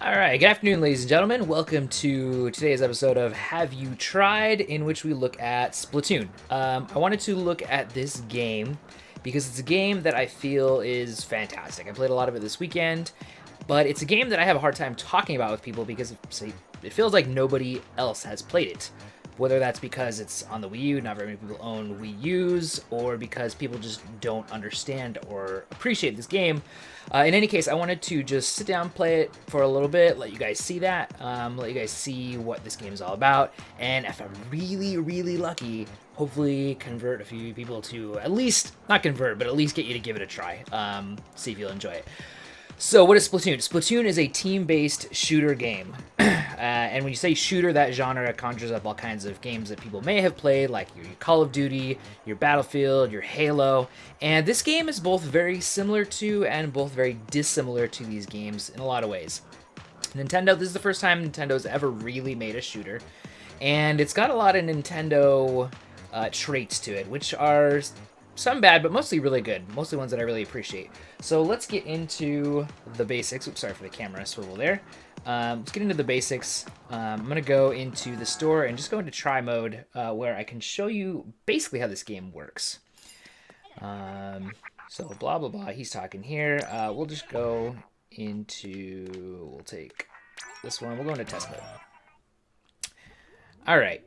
Alright, good afternoon, ladies and gentlemen. Welcome to today's episode of Have You Tried, in which we look at Splatoon. I wanted to look at this game because it's a game that I feel is fantastic. I played a lot of it this weekend, but it's a game that I have a hard time talking about with people because it feels like nobody else has played it. Whether that's because it's on the Wii U, not very many people own Wii U's, or because people just don't understand or appreciate this game. In any case, I wanted to just sit down, play it for a little bit, let you guys see that, let you guys see what this game is all about, and if I'm really, really lucky, hopefully convert a few people to at least, not convert, but at least get you to give it a try, see if you'll enjoy it. So what is Splatoon? Splatoon is a team-based shooter game. And when you say shooter, that genre conjures up all kinds of games that people may have played, like your Call of Duty, your Battlefield, your Halo. And this game is both very similar to and both very dissimilar to these games in a lot of ways. Nintendo, this is the first time Nintendo's ever really made a shooter. And it's got a lot of Nintendo traits to it, which are some bad, but mostly really good. Mostly ones that I really appreciate. So let's get into the basics. Oops, sorry for the camera swivel there. Let's get into the basics. I'm going to go into the store and just go into try mode where I can show you basically how this game works. So blah, blah, blah. He's talking here. We'll just go into, we'll take this one. We'll go into test mode. All right.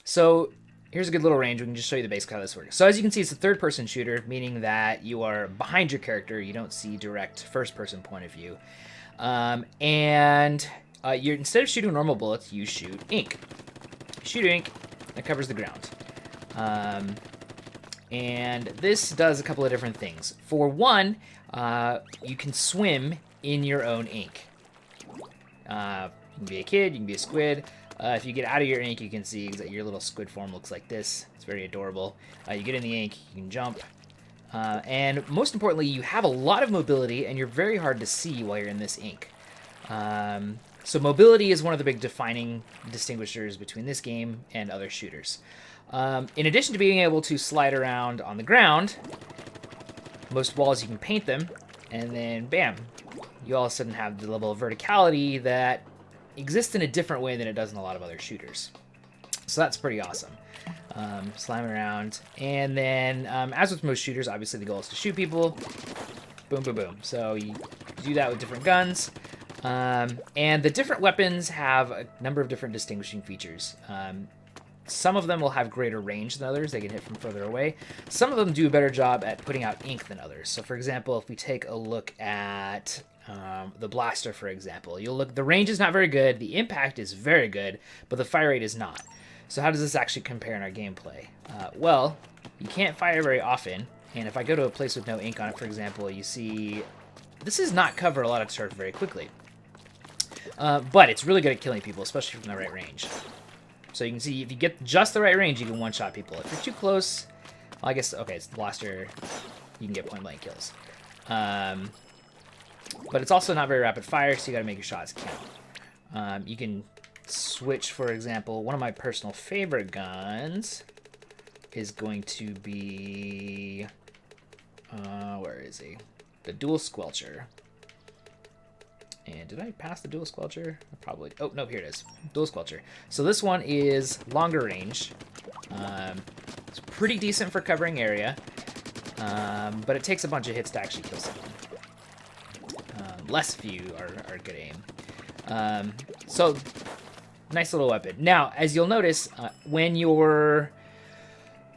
So here's a good little range. We can just show you the basics how this works. So as you can see, it's a third-person shooter, meaning that you are behind your character. You don't see direct first-person point of view. You're instead of shooting normal bullets, you shoot ink. Shoot ink that covers the ground. And this does a couple of different things. For one, you can swim in your own ink. You can be a kid, you can be a squid. If you get out of your ink, you can see that your little squid form looks like this. It's very adorable. You get in the ink, you can jump. And most importantly, you have a lot of mobility, and you're very hard to see while you're in this ink. So mobility is one of the big defining distinguishers between this game and other shooters. In addition to being able to slide around on the ground, most walls you can paint them, and then bam, you all of a sudden have the level of verticality that exists in a different way than it does in a lot of other shooters. So that's pretty awesome. Slime around, and then as with most shooters, obviously the goal is to shoot people. Boom, boom, boom. So you do that with different guns, and the different weapons have a number of different distinguishing features. Some of them will have greater range than others. They can hit from further away. Some of them do a better job at putting out ink than others. So for example, if we take a look at the blaster, for example, the range is not very good, the impact is very good, but the fire rate is not. So how does this actually compare in our gameplay? Well, you can't fire very often, and if I go to a place with no ink on it, for example, you see this does not cover a lot of turf very quickly. But it's really good at killing people, especially from the right range. So you can see if you get just the right range, you can one-shot people. If you're too close, well, I guess, okay, it's the blaster, you can get point-blank kills. But it's also not very rapid fire, so you gotta make your shots count. You can switch, for example, one of my personal favorite guns is going to be, where is he? The Dual Squelcher. And did I pass the Dual Squelcher? Probably. Oh, no, here it is. Dual Squelcher. So this one is longer range. It's pretty decent for covering area. But it takes a bunch of hits to actually kill someone. Less few are good aim. So, nice little weapon. Now, as you'll notice, when you're...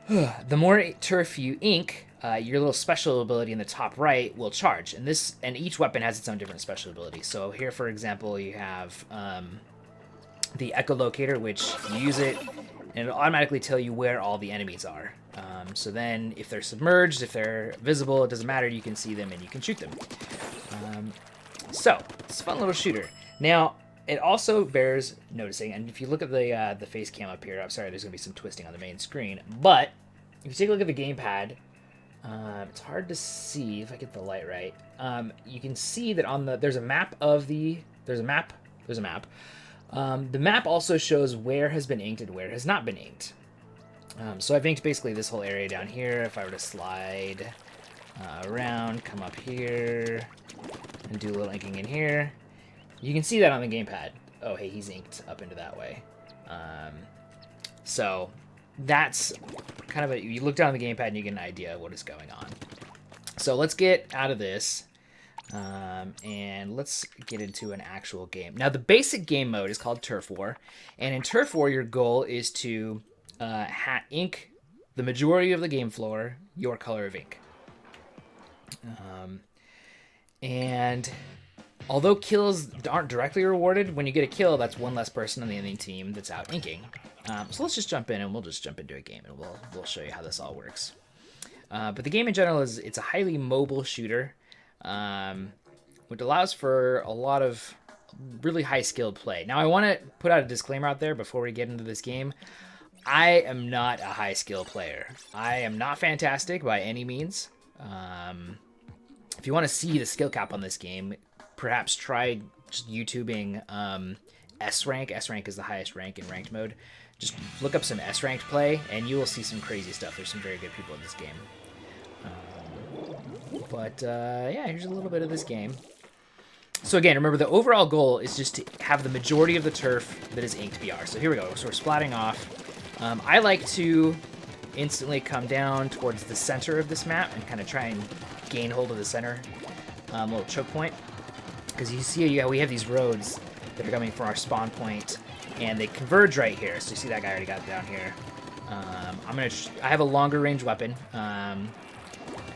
the more turf you ink, your little special ability in the top right will charge. And each weapon has its own different special ability. So here, for example, you have the echolocator, which you use it, and it'll automatically tell you where all the enemies are. So then if they're submerged, if they're visible, it doesn't matter, you can see them and you can shoot them. So, it's a fun little shooter. Now, it also bears noticing, and if you look at the face cam up here, I'm sorry, there's going to be some twisting on the main screen, but if you take a look at the gamepad, it's hard to see if I get the light right. You can see that there's a map. The map also shows where has been inked and where has not been inked. So I've inked basically this whole area down here. If I were to slide around, come up here, and do a little inking in here, You can see that on the gamepad. Oh, hey, he's inked up into that way. So that's kind of a, you look down on the gamepad and you get an idea of what is going on. So let's get out of this. And let's get into an actual game. Now, the basic game mode is called Turf War. And in Turf War, your goal is to ink the majority of the game floor your color of ink. And although kills aren't directly rewarded, when you get a kill, that's one less person on the enemy team that's out inking. So let's just jump in, and we'll just jump into a game, and we'll show you how this all works. But the game in general it's a highly mobile shooter, which allows for a lot of really high skilled play. Now, I want to put out a disclaimer out there before we get into this game. I am not a high skill player. I am not fantastic by any means. If you want to see the skill cap on this game, perhaps try just YouTubing S rank. S rank is the highest rank in ranked mode. Just look up some S ranked play, and you will see some crazy stuff. There's some very good people in this game. Yeah, here's a little bit of this game. So again, remember the overall goal is just to have the majority of the turf that is inked be ours. So here we go. So we're splatting off. I like to instantly come down towards the center of this map and kind of try and gain hold of the center little choke point. Because you see, we have these roads that are coming from our spawn point, and they converge right here. So you see that guy already got down here. I have a longer range weapon, and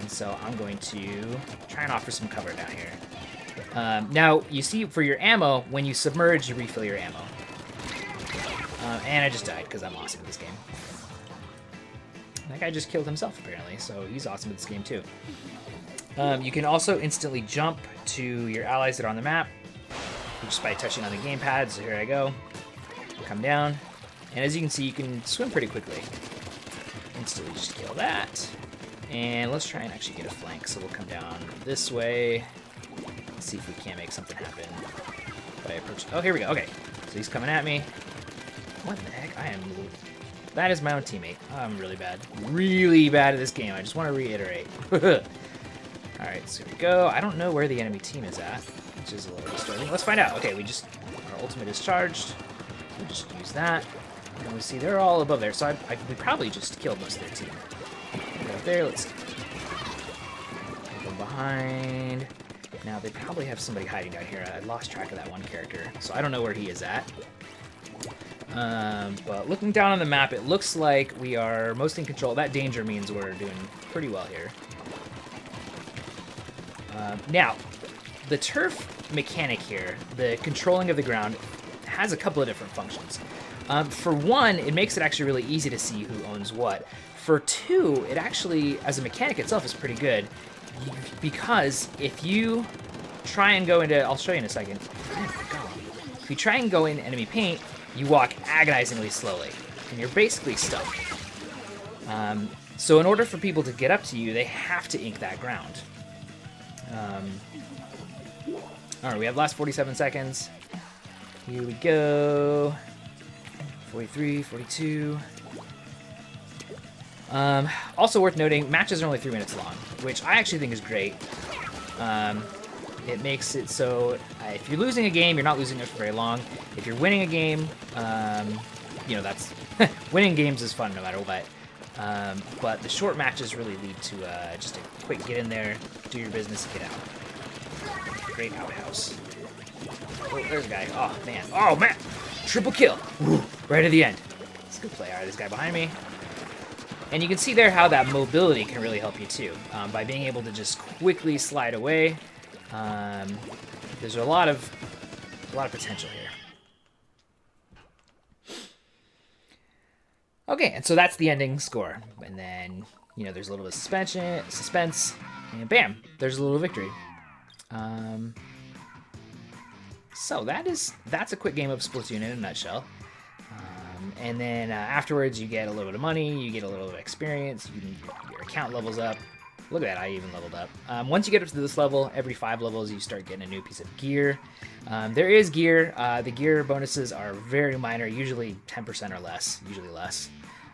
so I'm going to try and offer some cover down here. Now, you see, for your ammo, when you submerge, you refill your ammo. And I just died because I'm awesome at this game. That guy just killed himself, apparently, so he's awesome at this game, too. You can also instantly jump to your allies that are on the map just by touching on the gamepad. So here I go. Come down. And as you can see, you can swim pretty quickly. Instantly just kill that. And let's try and actually get a flank. So we'll come down this way. Let's see if we can't make something happen by approaching. Oh, here we go. Okay. So he's coming at me. What the heck? I am... That is my own teammate. I'm really bad. Really bad at this game. I just want to reiterate. Alright, so here we go. I don't know where the enemy team is at, which is a little disturbing. Let's find out. Okay, our ultimate is charged. We'll just use that. And we see they're all above there, so we probably just killed most of their team. Right up there, let's go behind. Now, they probably have somebody hiding down here. I lost track of that one character, so I don't know where he is at. But looking down on the map, it looks like we are most in control. That danger means we're doing pretty well here. Now, the turf mechanic here, the controlling of the ground, has a couple of different functions. For one, it makes it actually really easy to see who owns what. For two, it actually, as a mechanic itself, is pretty good, because if you try and go into, I'll show you in a second. Oh my God. If you try and go in enemy paint, you walk agonizingly slowly, and you're basically stuck. So in order for people to get up to you, they have to ink that ground. Alright, we have last 47 seconds. Here we go. 43, 42. Also worth noting, matches are only 3 minutes long, which I actually think is great. It makes it so if you're losing a game, you're not losing it for very long. If you're winning a game, that's winning games is fun no matter what. But the short matches really lead to just a quick get in there, do your business, and get out. Great outhouse. Oh, there's a guy. Oh, man. Oh, man. Triple kill. Woo, right at the end. It's a good play. All right, this guy behind me. And you can see there how that mobility can really help you, too. By being able to just quickly slide away. There's a lot of potential here. Okay, and so that's the ending score. And then, there's a little bit of suspense, and bam, there's a little victory. So that's a quick game of Splatoon in a nutshell. And then afterwards, you get a little bit of money, you get a little bit of experience, your account levels up. Look at that, I even leveled up. Once you get up to this level, every 5 levels, you start getting a new piece of gear. There is gear. The gear bonuses are very minor, usually 10% or less, usually less.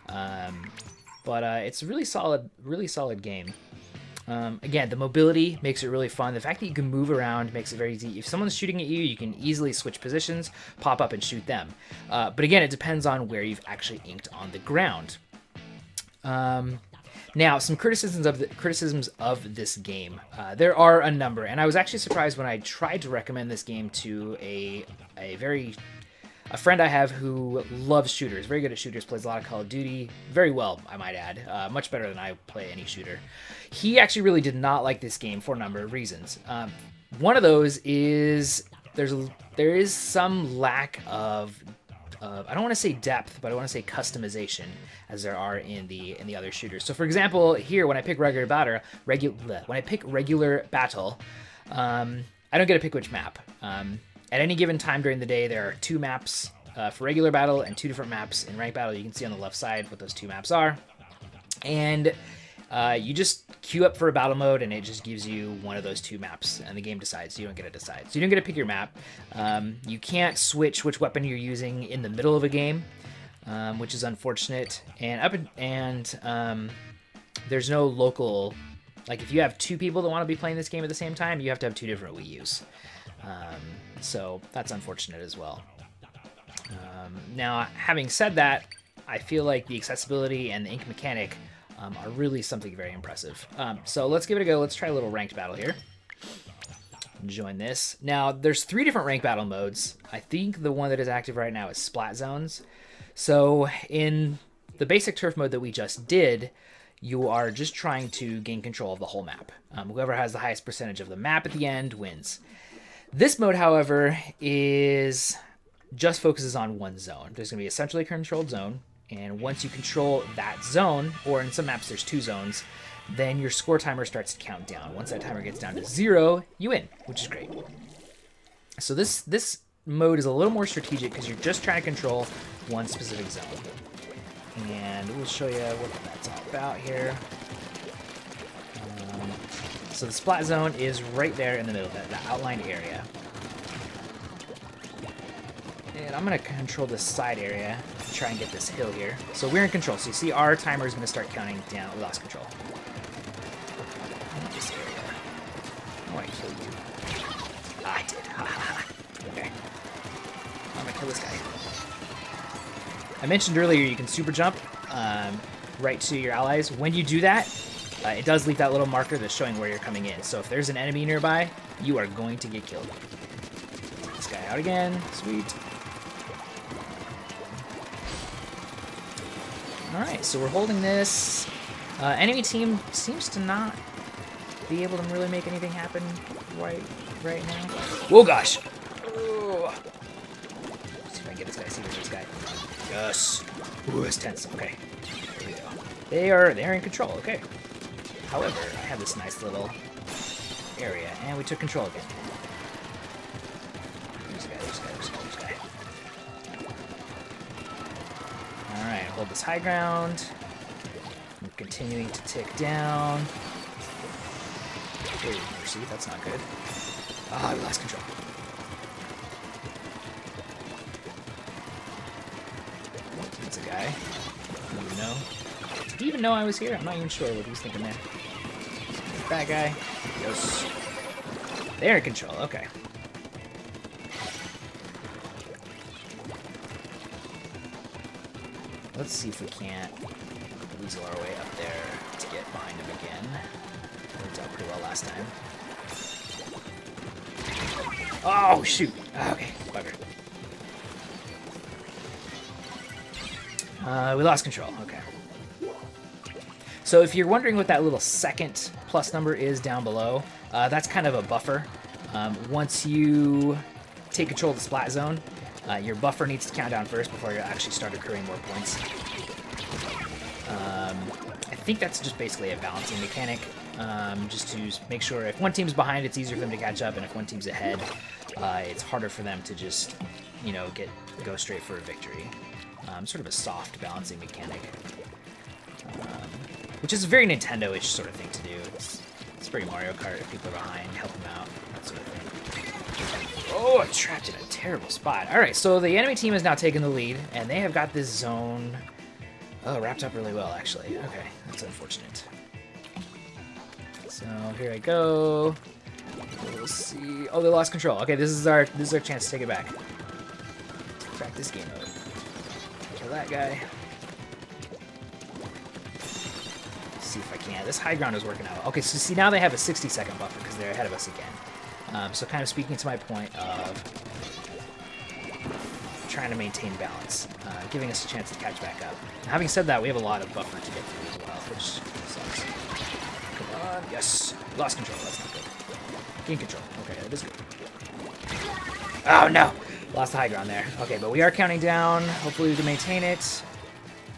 But it's a really solid game. Again, the mobility makes it really fun. The fact that you can move around makes it very easy. If someone's shooting at you, you can easily switch positions, pop up and shoot them. But again, it depends on where you've actually inked on the ground. Now, some criticisms of this game. There are a number, and I was actually surprised when I tried to recommend this game to a friend I have who loves shooters, very good at shooters, plays a lot of Call of Duty, very well, I might add, much better than I play any shooter. He actually really did not like this game for a number of reasons. One of those is there is some lack of I don't want to say depth, but I want to say customization, as there are in the other shooters. So, for example, here when I pick regular battle, I don't get to pick which map. At any given time during the day, there are 2 maps for regular battle and 2 different maps in ranked battle. You can see on the left side what those 2 maps are, and you just queue up for a battle mode, and it just gives you one of those 2 maps, and the game decides. You don't get to decide. So you don't get to pick your map. You can't switch which weapon you're using in the middle of a game, which is unfortunate. And there's no local, like if you have 2 people that want to be playing this game at the same time, you have to have 2 different Wii U's. So that's unfortunate as well. Now, having said that, I feel like the accessibility and the ink mechanic are really something very impressive. So let's give it a go. Let's try a little ranked battle here. Join this. Now, there's 3 different ranked battle modes. I think the one that is active right now is Splat Zones. So in the basic turf mode that we just did, you are just trying to gain control of the whole map. Whoever has the highest percentage of the map at the end wins. This mode, however, just focuses on one zone. There's going to be a centrally controlled zone, and once you control that zone, or in some maps there's 2 zones, then your score timer starts to count down. Once that timer gets down to 0, you win, which is great. So this mode is a little more strategic because you're just trying to control one specific zone. And we'll show you what that's all about here. So the Splat Zone is right there in the middle, that outlined area. And I'm going to control this side area to try and get this hill here. So we're in control. So you see our timer is going to start counting down. We lost control. This area. Oh, I killed you. Ah, I did. Ha ha ha. Okay. I'm going to kill this guy. I mentioned earlier you can super jump right to your allies. When you do that, it does leave that little marker that's showing where you're coming in. So if there's an enemy nearby, you are going to get killed. Take this guy out again. Sweet. Alright, so we're holding this. Enemy team seems to not be able to really make anything happen right now. Oh gosh! Oh. Let's see if I can get this guy. See where's this guy. Yes! Ooh, it's tense. Okay. Here we go. They're in control. Okay. However, I have this nice little area, and we took control again. There's this guy. Alright, hold this high ground. I'm continuing to tick down. Oh, mercy, that's not good. Ah, I lost control. That's a guy. Did he even know I was here? I'm not even sure what he was thinking there. Bad guy. Yes. They're in control. Okay. Let's see if we can't weasel our way up there to get behind him again. Worked out pretty well last time. Oh, shoot. Okay, bugger. We lost control. Okay. So if you're wondering what that little second plus number is down below, that's kind of a buffer. Once you take control of the Splat Zone, your buffer needs to count down first before you actually start accruing more points. I think that's just basically a balancing mechanic, just to make sure if one team's behind, it's easier for them to catch up, and if one team's ahead, it's harder for them to just, go straight for a victory. Sort of a soft balancing mechanic, which is a very Nintendo-ish sort of thing to do. It's very Mario Kart. If people are behind, help them out, that sort of thing. Oh, I'm trapped in a terrible spot. All right, so the enemy team has now taken the lead, and they have got this zone wrapped up really well, actually. Okay, that's unfortunate. So So here I go. We'll see. Oh, they lost control. Okay, this is our chance to take it back. Crack this game mode. Kill that guy. See if I can. This high ground is working out. Okay, so see now they have a 60-second buffer because they're ahead of us again. So kind of speaking to my point of trying to maintain balance, giving us a chance to catch back up. Now, having said that, we have a lot of buffer to get through as well, which sucks. Come on, yes. Lost control, that's not good. Gain control, okay, that is good. Oh no! Lost the high ground there. Okay, but we are counting down. Hopefully we can maintain it.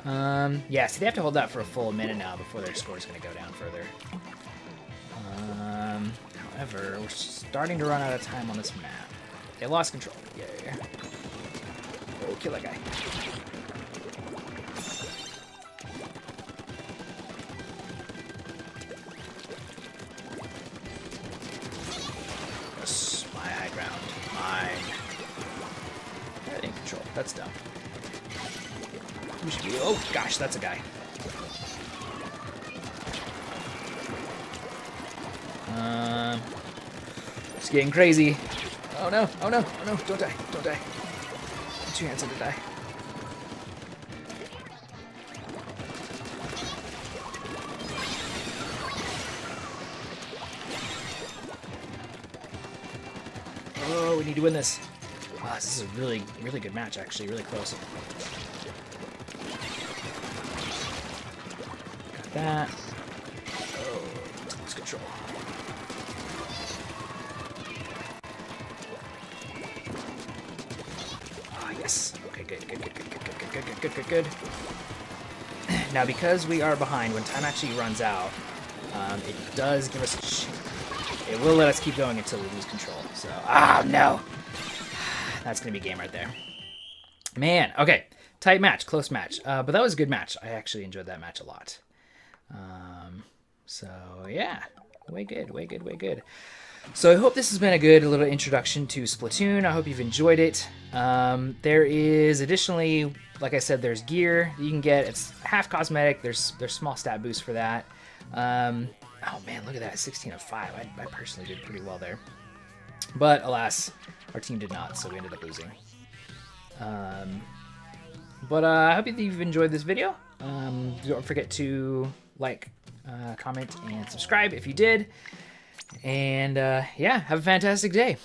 Yeah, see, they have to hold that for a full minute now before their score is going to go down further. However, we're starting to run out of time on this map. They lost control. Yeah. Oh, kill that guy. Yes, my high ground. Mine. That ain't control. That's dumb. Who should be? Oh gosh, that's a guy. It's getting crazy. Oh no, oh no, oh no, don't die, don't die. Put your hands in to die. Oh, we need to win this. Wow, this is a really, really good match, actually, really close. Got that. Oh, lose control. Yes. Okay, good. Now, because we are behind, when time actually runs out, it does give us a it will let us keep going until we lose control. So, no. That's going to be game right there. Man, okay. Tight match, close match. But that was a good match. I actually enjoyed that match a lot. So, yeah. Way good. So I hope this has been a good little introduction to Splatoon. I hope you've enjoyed it. There is additionally, like I said, there's gear you can get. It's half cosmetic. There's small stat boosts for that. Oh man, look at that, 16 of 5. I personally did pretty well there. But alas, our team did not, so we ended up losing. But I hope you've enjoyed this video. Don't forget to like, comment, and subscribe if you did. And yeah, have a fantastic day.